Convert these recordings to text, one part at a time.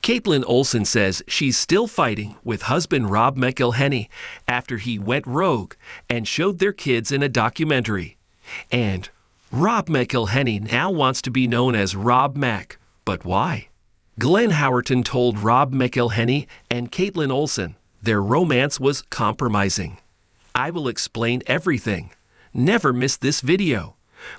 Caitlin Olsen says she's still fighting with husband Rob McElhenney after he went rogue and showed their kids in a documentary. And Rob McElhenney now wants to be known as Rob Mac. But why? Glenn Howerton told Rob McElhenney and Caitlin Olsen their romance was compromising. I will explain everything. Never miss this video.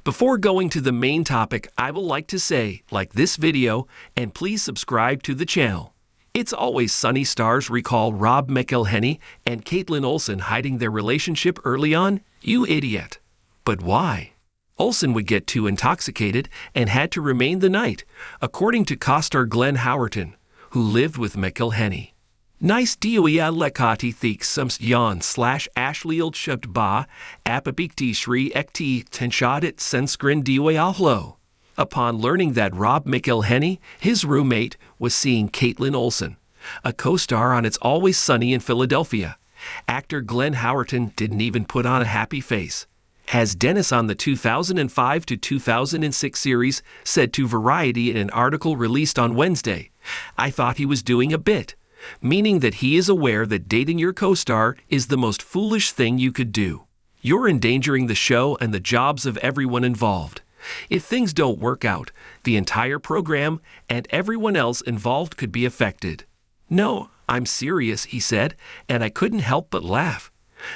Before going to the main topic, I would like to say, like this video, and please subscribe to the channel. It's Always Sunny stars recall Rob McElhenney and Caitlin Olsen hiding their relationship early on? You idiot. But why? Olsen would get too intoxicated and had to remain the night, according to co-star Glenn Howerton, who lived with McElhenney. Nice dioia lekati thik sums yan / ashliel shubt ba apabikti shri ekti tenshadit senskrin dioiahlo. Upon learning that Rob McElhenney, his roommate, was seeing Caitlin Olsen, a co-star on It's Always Sunny in Philadelphia, actor Glenn Howerton didn't even put on a happy face. As Dennis on the 2005 to 2006 series said to Variety in an article released on Wednesday, I thought he was doing a bit, meaning that he is aware that dating your co-star is the most foolish thing you could do. You're endangering the show and the jobs of everyone involved. If things don't work out, the entire program and everyone else involved could be affected. No, I'm serious, he said, and I couldn't help but laugh.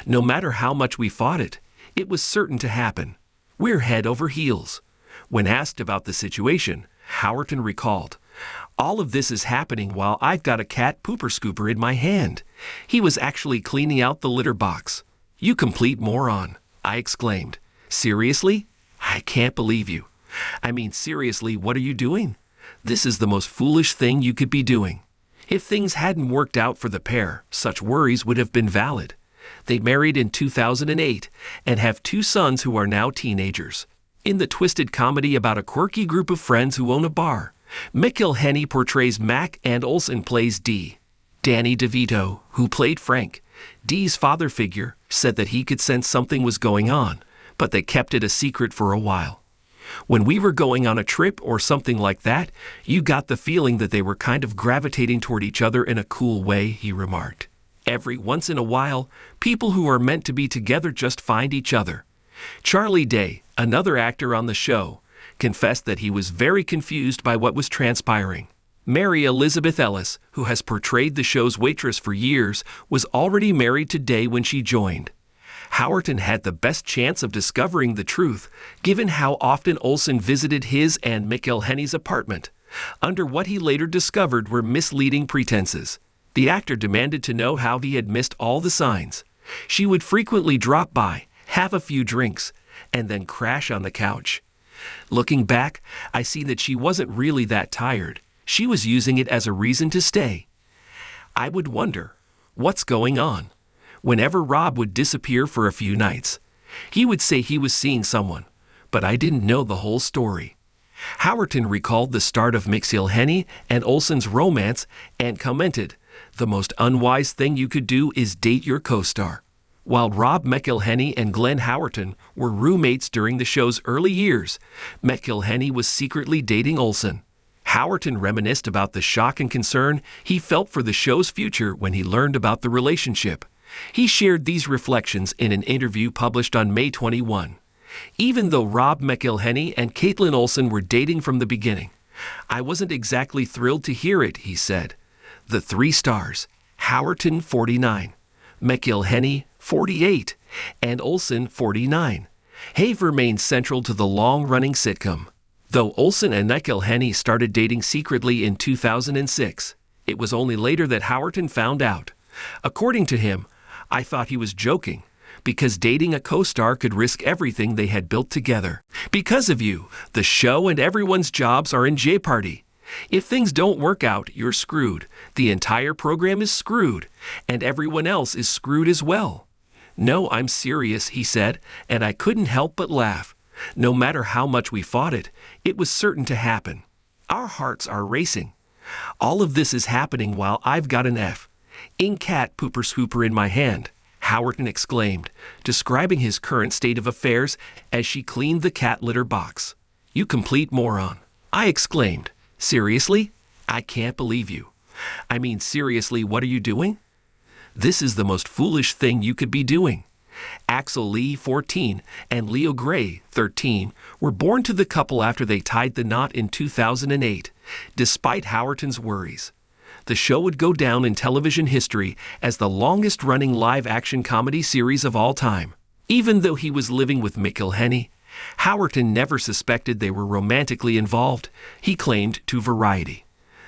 No matter how much we fought it, it was certain to happen. We're head over heels. When asked about the situation, Howerton recalled, all of this is happening while I've got a cat pooper scooper in my hand. He was actually cleaning out the litter box. You complete moron, I exclaimed. Seriously? I can't believe you. I mean, seriously, what are you doing? This is the most foolish thing you could be doing. If things hadn't worked out for the pair, such worries would have been valid. They married in 2008 and have 2 sons who are now teenagers. In the twisted comedy about a quirky group of friends who own a bar, McElhenney portrays Mac and Olsen plays Dee. Danny DeVito, who played Frank, Dee's father figure, said that he could sense something was going on, but they kept it a secret for a while. When we were going on a trip or something like that, you got the feeling that they were kind of gravitating toward each other in a cool way, he remarked. Every once in a while, people who are meant to be together just find each other. Charlie Day, another actor on the show, confessed that he was very confused by what was transpiring. Mary Elizabeth Ellis, who has portrayed the show's waitress for years, was already married to Day when she joined. Howerton had the best chance of discovering the truth, given how often Olsen visited his and McElhenney's apartment, under what he later discovered were misleading pretenses. The actor demanded to know how he had missed all the signs. She would frequently drop by, have a few drinks, and then crash on the couch. Looking back, I see that she wasn't really that tired. She was using it as a reason to stay. I would wonder, what's going on? Whenever Rob would disappear for a few nights, he would say he was seeing someone, but I didn't know the whole story. Howerton recalled the start of McElhenney and Olsen's romance and commented, the most unwise thing you could do is date your co-star. While Rob McElhenney and Glenn Howerton were roommates during the show's early years, McElhenney was secretly dating Olsen. Howerton reminisced about the shock and concern he felt for the show's future when he learned about the relationship. He shared these reflections in an interview published on May 21. Even though Rob McElhenney and Caitlin Olsen were dating from the beginning, I wasn't exactly thrilled to hear it, he said. The 3 stars, Howerton 49, McElhenney 48, and Olsen 49, have remained central to the long-running sitcom. Though Olsen and McElhenney started dating secretly in 2006, it was only later that Howerton found out. According to him, I thought he was joking, because dating a co-star could risk everything they had built together. Because of you, the show and everyone's jobs are in jeopardy. If things don't work out, you're screwed. The entire program is screwed, and everyone else is screwed as well. No, I'm serious, he said, and I couldn't help but laugh. No matter how much we fought it, it was certain to happen. Our hearts are racing. All of this is happening while I've got an ink cat pooper scooper in my hand, Howerton exclaimed, describing his current state of affairs as she cleaned the cat litter box. You complete moron, I exclaimed. Seriously? I can't believe you. I mean, seriously, what are you doing? This is the most foolish thing you could be doing. Axel Lee, 14, and Leo Gray, 13, were born to the couple after they tied the knot in 2008, despite Howerton's worries. The show would go down in television history as the longest-running live-action comedy series of all time. Even though he was living with McIlhenny, Howerton never suspected they were romantically involved, he claimed to Variety.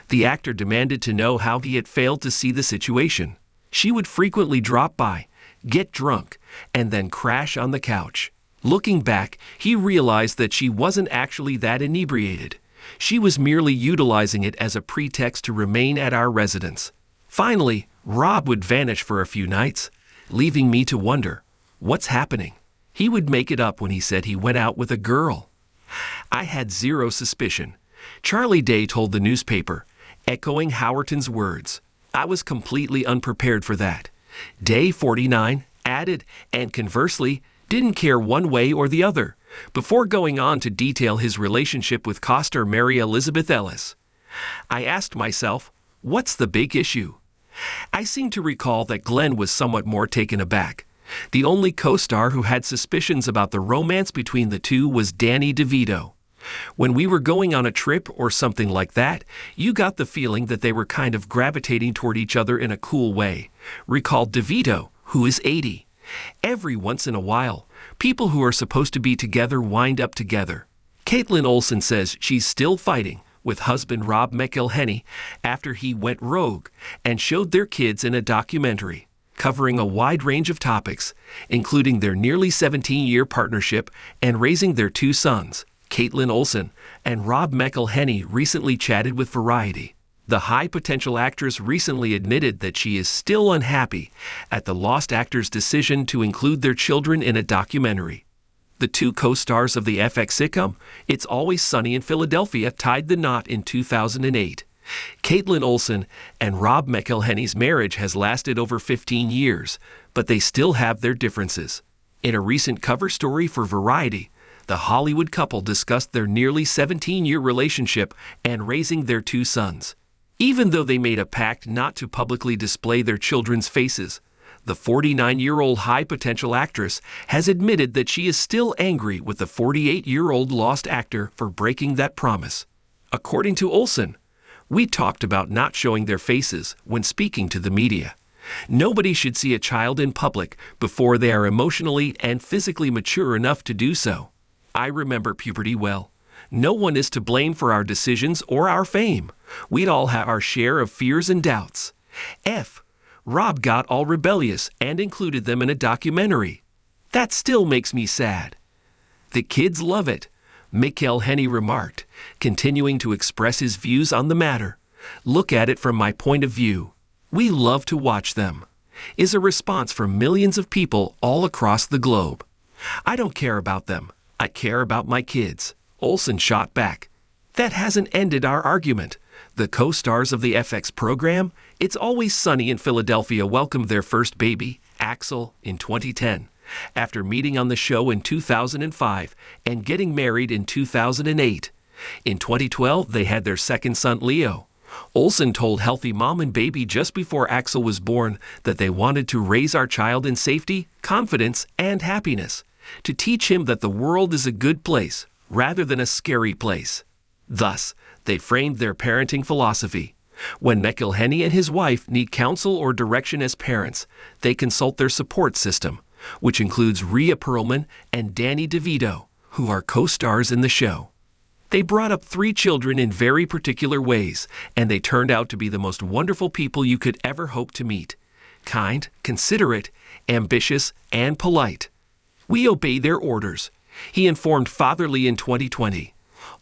The actor demanded to know how he had failed to see the situation. She would frequently drop by, get drunk, and then crash on the couch. Looking back, he realized that she wasn't actually that inebriated. She was merely utilizing it as a pretext to remain at our residence. Finally, Rob would vanish for a few nights, leaving me to wonder, what's happening? He would make it up when he said he went out with a girl. I had zero suspicion. Charlie Day told the newspaper, echoing Howerton's words. I was completely unprepared for that. Day, 49, added, and conversely, didn't care one way or the other, before going on to detail his relationship with co-star Mary Elizabeth Ellis. I asked myself, what's the big issue? I seem to recall that Glenn was somewhat more taken aback. The only co-star who had suspicions about the romance between the two was Danny DeVito. When we were going on a trip or something like that, you got the feeling that they were kind of gravitating toward each other in a cool way, recalled DeVito, who is 80. Every once in a while, people who are supposed to be together wind up together. Caitlin Olsen says she's still fighting with husband Rob McIlhenny after he went rogue and showed their kids in a documentary covering a wide range of topics, including their nearly 17-year partnership and raising their two sons. Caitlin Olsen and Rob McIlhenny recently chatted with Variety. The high-potential actress recently admitted that she is still unhappy at the Lost actors' decision to include their children in a documentary. The two co-stars of the FX sitcom, It's Always Sunny in Philadelphia, tied the knot in 2008. Caitlin Olsen and Rob McIlhenny's marriage has lasted over 15 years, but they still have their differences. In a recent cover story for Variety, the Hollywood couple discussed their nearly 17-year relationship and raising their two sons. Even though they made a pact not to publicly display their children's faces, the 49-year-old high-potential actress has admitted that she is still angry with the 48-year-old Lost actor for breaking that promise. According to Olsen, we talked about not showing their faces when speaking to the media. Nobody should see a child in public before they are emotionally and physically mature enough to do so. I remember puberty well. No one is to blame for our decisions or our fame. We'd all have our share of fears and doubts. Rob got all rebellious and included them in a documentary. That still makes me sad. The kids love it, McIlhenny remarked, continuing to express his views on the matter. Look at it from my point of view. We love to watch them, is a response from millions of people all across the globe. I don't care about them. I care about my kids. Olsen shot back. That hasn't ended our argument. The co-stars of the FX program, It's Always Sunny in Philadelphia, welcomed their first baby, Axel, in 2010, after meeting on the show in 2005 and getting married in 2008. In 2012, they had their second son, Leo. Olsen told Healthy Mom and Baby just before Axel was born that they wanted to raise our child in safety, confidence, and happiness, to teach him that the world is a good place rather than a scary place. Thus, they framed their parenting philosophy. When McIlhenny and his wife need counsel or direction as parents, they consult their support system, which includes Rhea Perlman and Danny DeVito, who are co-stars in the show. They brought up 3 children in very particular ways, and they turned out to be the most wonderful people you could ever hope to meet. Kind, considerate, ambitious, and polite. We obey their orders, he informed Fatherly in 2020.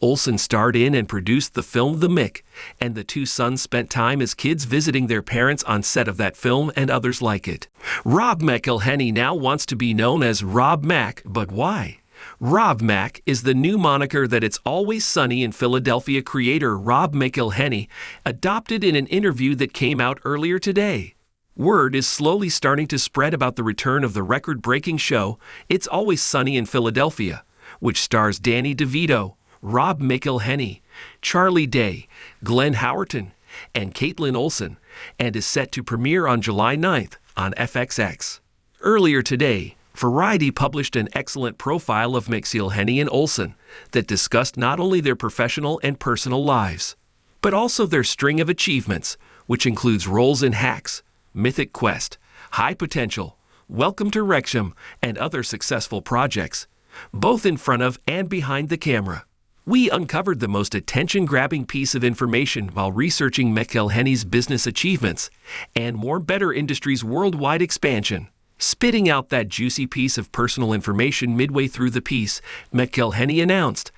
Olsen starred in and produced the film The Mick, and the two sons spent time as kids visiting their parents on set of that film and others like it. Rob McIlhenny now wants to be known as Rob Mac, but why? Rob Mac is the new moniker that It's Always Sunny in Philadelphia creator Rob McIlhenny adopted in an interview that came out earlier today. Word is slowly starting to spread about the return of the record-breaking show It's Always Sunny in Philadelphia, which stars Danny DeVito, Rob McIlhenny, Charlie Day, Glenn Howerton, and Caitlin Olsen, and is set to premiere on July 9th on FXX. Earlier today, Variety published an excellent profile of McElhenney and Olsen that discussed not only their professional and personal lives, but also their string of achievements, which includes roles in Hacks, Mythic Quest, High Potential, Welcome to Wrexham, and other successful projects, both in front of and behind the camera. We uncovered the most attention-grabbing piece of information while researching McElhenney's business achievements and more Better Industries' worldwide expansion. Spitting out that juicy piece of personal information midway through the piece, McElhenney announced,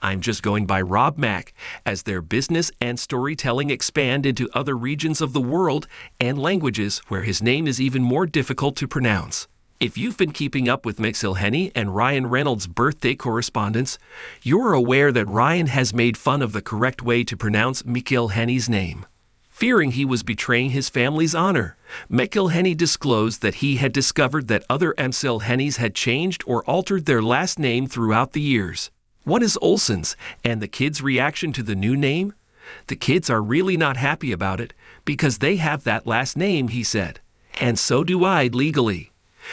"I'm just going by Rob Mac as their business and storytelling expand into other regions of the world and languages where his name is even more difficult to pronounce." If you've been keeping up with McElhenney and Ryan Reynolds' birthday correspondence, you're aware that Ryan has made fun of the correct way to pronounce McElhenney's name. Fearing he was betraying his family's honor, McElhenney disclosed that he had discovered that other McElhenneys had changed or altered their last name throughout the years. What is Olsen's and the kids' reaction to the new name? The kids are really not happy about it because they have that last name, he said. And so do I legally.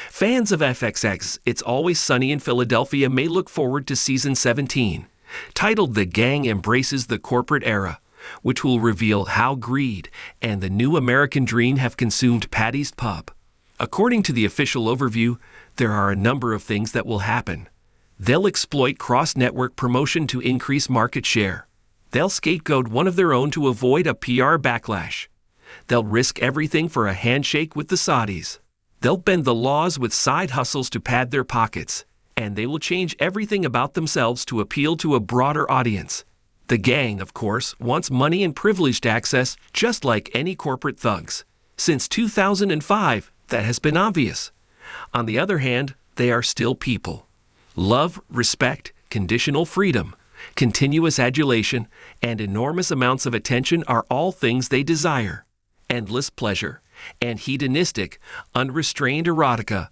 Fans of FXX It's Always Sunny in Philadelphia may look forward to Season 17, titled The Gang Embraces the Corporate Era, which will reveal how greed and the new American dream have consumed Paddy's Pub. According to the official overview, there are a number of things that will happen. They'll exploit cross-network promotion to increase market share. They'll scapegoat one of their own to avoid a PR backlash. They'll risk everything for a handshake with the Saudis. They'll bend the laws with side hustles to pad their pockets. And they will change everything about themselves to appeal to a broader audience. The gang, of course, wants money and privileged access just like any corporate thugs. Since 2005, that has been obvious. On the other hand, they are still people. Love, respect, conditional freedom, continuous adulation, and enormous amounts of attention are all things they desire. Endless pleasure, and hedonistic, unrestrained erotica.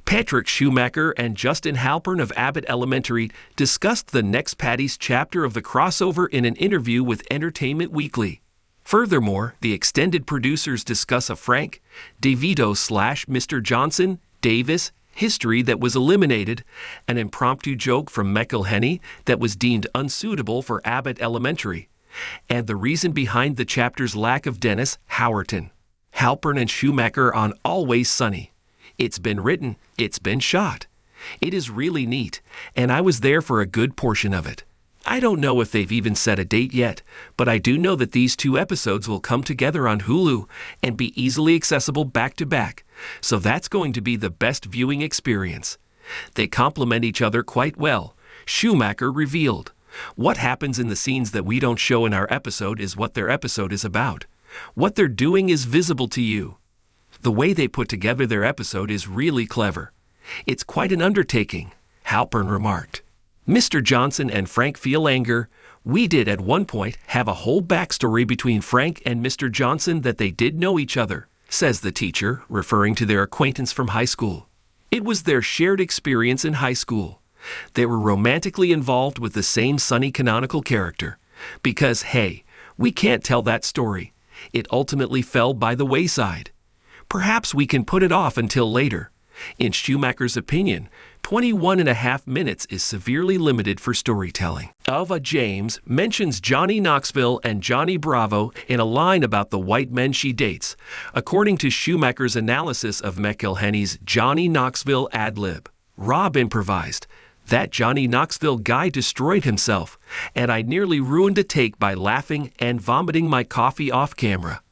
Patrick Schumacher and Justin Halpern of Abbott Elementary discussed the next Paddy's chapter of the crossover in an interview with Entertainment Weekly. Furthermore, the extended producers discuss a Frank DeVito/Mr. Johnson Davis history that was eliminated, an impromptu joke from McElhenney that was deemed unsuitable for Abbott Elementary, and the reason behind the chapter's lack of Dennis Howerton. Halpern and Schumacher on Always Sunny. It's been written, it's been shot. It is really neat, and I was there for a good portion of it. I don't know if they've even set a date yet, but I do know that these 2 episodes will come together on Hulu and be easily accessible back to back, so that's going to be the best viewing experience. They complement each other quite well, Schumacher revealed. What happens in the scenes that we don't show in our episode is what their episode is about. What they're doing is visible to you. The way they put together their episode is really clever. It's quite an undertaking, Halpern remarked. Mr. Johnson and Frank feel anger. We did at one point have a whole backstory between Frank and Mr. Johnson that they did know each other, says the teacher, referring to their acquaintance from high school. It was their shared experience in high school. They were romantically involved with the same sunny canonical character. Because, hey, we can't tell that story. It ultimately fell by the wayside. Perhaps we can put it off until later. In Schumacher's opinion, 21.5 minutes is severely limited for storytelling. Ava James mentions Johnny Knoxville and Johnny Bravo in a line about the white men she dates, according to Schumacher's analysis of McElhenney's Johnny Knoxville ad-lib. Rob improvised, "That Johnny Knoxville guy destroyed himself, and I nearly ruined a take by laughing and vomiting my coffee off camera."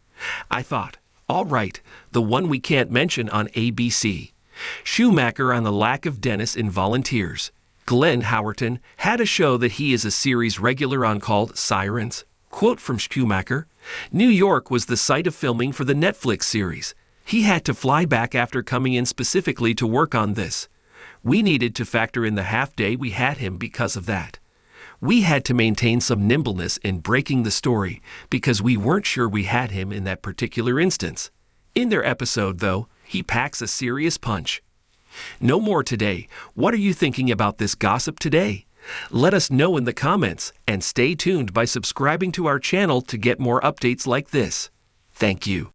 I thought, all right, the one we can't mention on ABC. Schumacher on the lack of Dennis in Volunteers. Glenn Howerton had a show that he is a series regular on called Sirens. Quote from Schumacher, "New York was the site of filming for the Netflix series. He had to fly back after coming in specifically to work on this. We needed to factor in the half day we had him because of that. We had to maintain some nimbleness in breaking the story because we weren't sure we had him in that particular instance. In their episode, though, he packs a serious punch." No more today. What are you thinking about this gossip today? Let us know in the comments and stay tuned by subscribing to our channel to get more updates like this. Thank you.